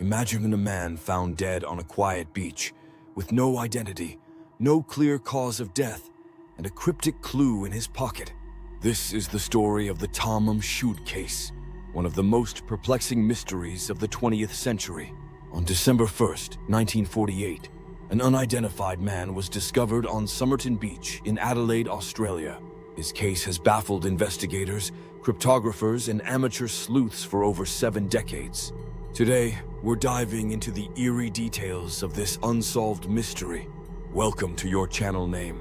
Imagine a man found dead on a quiet beach, with no identity, no clear cause of death, and a cryptic clue in his pocket. This is the story of the Tamam Shud case, one of the most perplexing mysteries of the 20th century. On December 1st, 1948, an unidentified man was discovered on Somerton Beach in Adelaide, Australia. His case has baffled investigators, cryptographers, and amateur sleuths for over 7 decades. Today, we're diving into the eerie details of this unsolved mystery. Welcome to your channel name,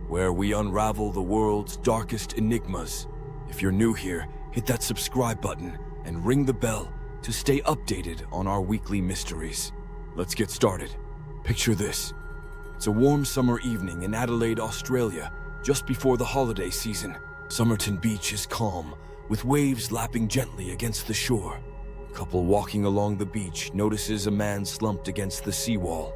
where we unravel the world's darkest enigmas. If you're new here, hit that subscribe button and ring the bell to stay updated on our weekly mysteries. Let's get started. Picture this. It's a warm summer evening in Adelaide, Australia, just before the holiday season. Somerton Beach is calm, with waves lapping gently against the shore. A couple walking along the beach notices a man slumped against the seawall.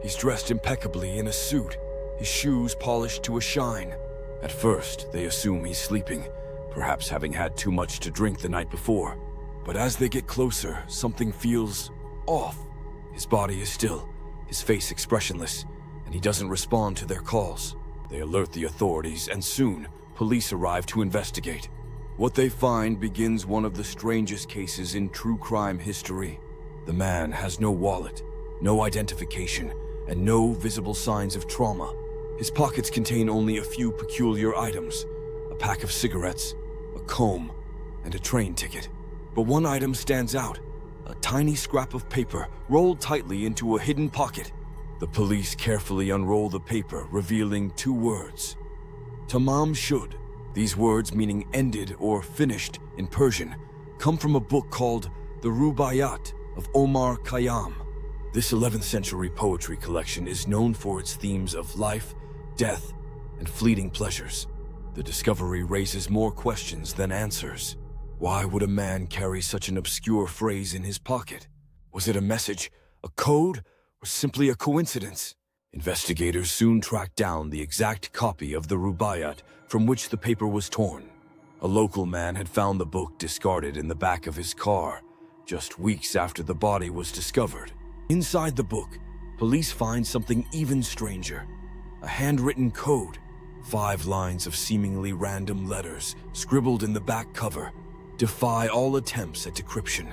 He's dressed impeccably in a suit, his shoes polished to a shine. At first, they assume he's sleeping, perhaps having had too much to drink the night before. But as they get closer, something feels off. His body is still, his face expressionless, and he doesn't respond to their calls. They alert the authorities, and soon, police arrive to investigate. What they find begins one of the strangest cases in true crime history. The man has no wallet, no identification, and no visible signs of trauma. His pockets contain only a few peculiar items: a pack of cigarettes, a comb, and a train ticket. But one item stands out: a tiny scrap of paper rolled tightly into a hidden pocket. The police carefully unroll the paper, revealing 2 words: Tamam Shud. These words, meaning ended or finished in Persian, come from a book called The Rubaiyat of Omar Khayyam. This 11th century poetry collection is known for its themes of life, death, and fleeting pleasures. The discovery raises more questions than answers. Why would a man carry such an obscure phrase in his pocket? Was it a message, a code, or simply a coincidence? Investigators soon tracked down the exact copy of the Rubaiyat from which the paper was torn. A local man had found the book discarded in the back of his car, just weeks after the body was discovered. Inside the book, police find something even stranger: a handwritten code. 5 lines of seemingly random letters, scribbled in the back cover, defy all attempts at decryption.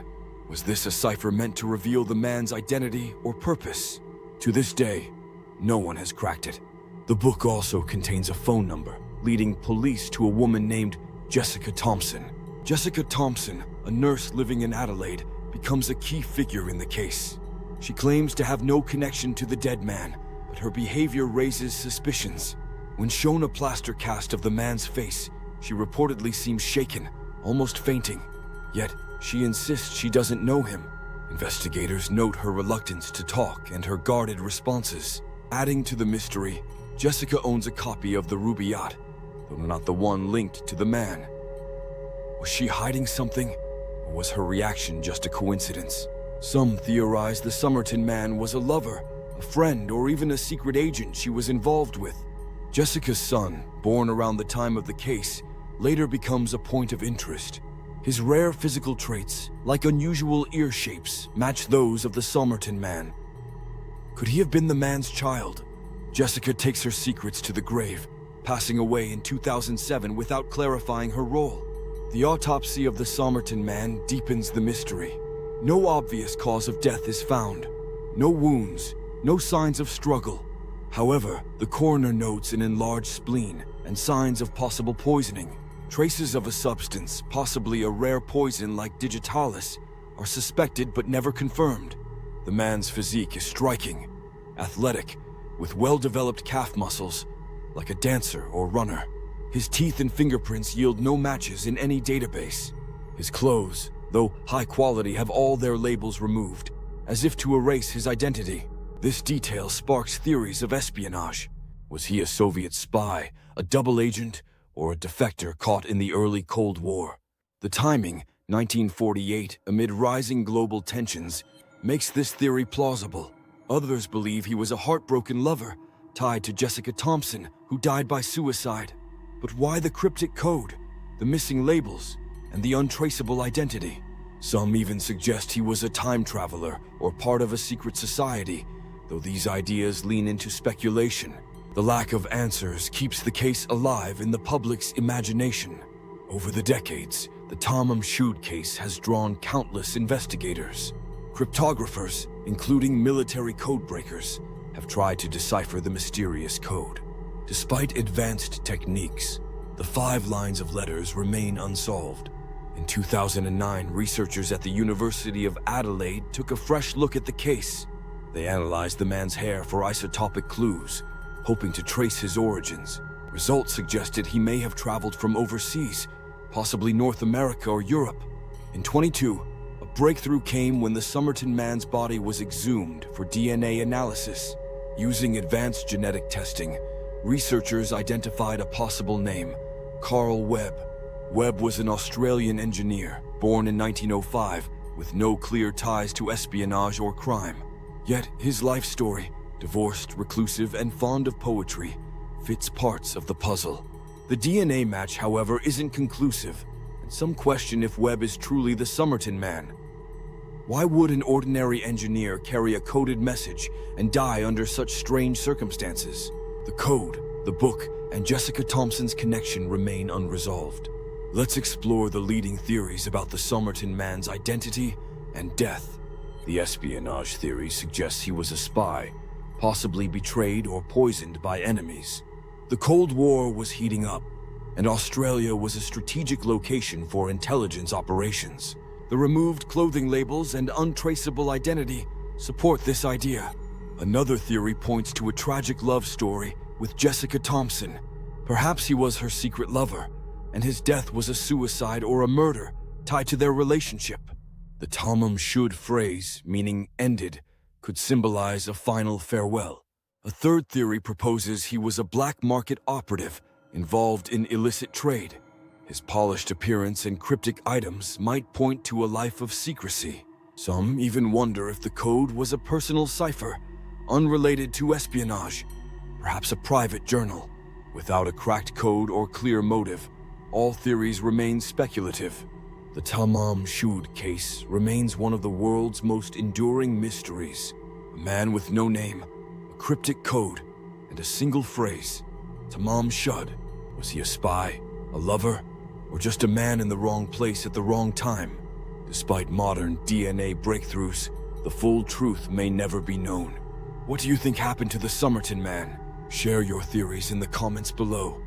Was this a cipher meant to reveal the man's identity or purpose? To this day, no one has cracked it. The book also contains a phone number, leading police to a woman named Jessica Thompson. Jessica Thompson, a nurse living in Adelaide, becomes a key figure in the case. She claims to have no connection to the dead man, but her behavior raises suspicions. When shown a plaster cast of the man's face, she reportedly seems shaken, almost fainting. Yet, she insists she doesn't know him. Investigators note her reluctance to talk and her guarded responses. Adding to the mystery, Jessica owns a copy of the Rubaiyat, though not the one linked to the man. Was she hiding something, or was her reaction just a coincidence? Some theorize the Somerton man was a lover, a friend, or even a secret agent she was involved with. Jessica's son, born around the time of the case, later becomes a point of interest. His rare physical traits, like unusual ear shapes, match those of the Somerton man. Could he have been the man's child? Jessica takes her secrets to the grave, passing away in 2007 without clarifying her role. The autopsy of the Somerton man deepens the mystery. No obvious cause of death is found. No wounds, no signs of struggle. However, the coroner notes an enlarged spleen and signs of possible poisoning. Traces of a substance, possibly a rare poison like digitalis, are suspected but never confirmed. The man's physique is striking, athletic, with well-developed calf muscles, like a dancer or runner. His teeth and fingerprints yield no matches in any database. His clothes, though high quality, have all their labels removed, as if to erase his identity. This detail sparks theories of espionage. Was he a Soviet spy, a double agent, or a defector caught in the early Cold War? The timing, 1948, amid rising global tensions, makes this theory plausible. Others believe he was a heartbroken lover, tied to Jessica Thompson, who died by suicide. But why the cryptic code, the missing labels, and the untraceable identity? Some even suggest he was a time traveler or part of a secret society, though these ideas lean into speculation. The lack of answers keeps the case alive in the public's imagination. Over the decades, the Tamam Shud case has drawn countless investigators. Cryptographers, including military codebreakers, have tried to decipher the mysterious code. Despite advanced techniques, the 5 lines of letters remain unsolved. In 2009, researchers at the University of Adelaide took a fresh look at the case. They analyzed the man's hair for isotopic clues, hoping to trace his origins. Results suggested he may have traveled from overseas, possibly North America or Europe. In 2022, a breakthrough came when the Somerton man's body was exhumed for DNA analysis. Using advanced genetic testing, researchers identified a possible name, Carl Webb. Webb was an Australian engineer, born in 1905, with no clear ties to espionage or crime. Yet his life story, divorced, reclusive, and fond of poetry, fits parts of the puzzle. The DNA match, however, isn't conclusive, and some question if Webb is truly the Somerton man. Why would an ordinary engineer carry a coded message and die under such strange circumstances? The code, the book, and Jessica Thompson's connection remain unresolved. Let's explore the leading theories about the Somerton man's identity and death. The espionage theory suggests he was a spy, possibly betrayed or poisoned by enemies. The Cold War was heating up, and Australia was a strategic location for intelligence operations. The removed clothing labels and untraceable identity support this idea. Another theory points to a tragic love story with Jessica Thompson. Perhaps he was her secret lover, and his death was a suicide or a murder tied to their relationship. The Tamam Shud phrase, meaning ended, could symbolize a final farewell. A third theory proposes he was a black market operative involved in illicit trade. His polished appearance and cryptic items might point to a life of secrecy. Some even wonder if the code was a personal cipher, unrelated to espionage, perhaps a private journal. Without a cracked code or clear motive, all theories remain speculative. The Tamam Shud case remains one of the world's most enduring mysteries. A man with no name, a cryptic code, and a single phrase. Tamam Shud. Was he a spy, a lover, or just a man in the wrong place at the wrong time? Despite modern DNA breakthroughs, the full truth may never be known. What do you think happened to the Somerton man? Share your theories in the comments below.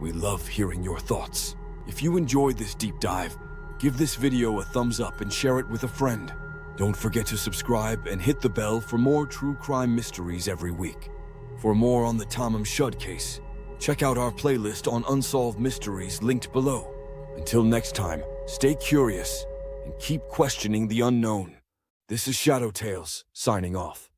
We love hearing your thoughts. If you enjoyed this deep dive, give this video a thumbs up and share it with a friend. Don't forget to subscribe and hit the bell for more true crime mysteries every week. For more on the Tamam Shud case, check out our playlist on Unsolved Mysteries linked below. Until next time, stay curious and keep questioning the unknown. This is Shadow Tales, signing off.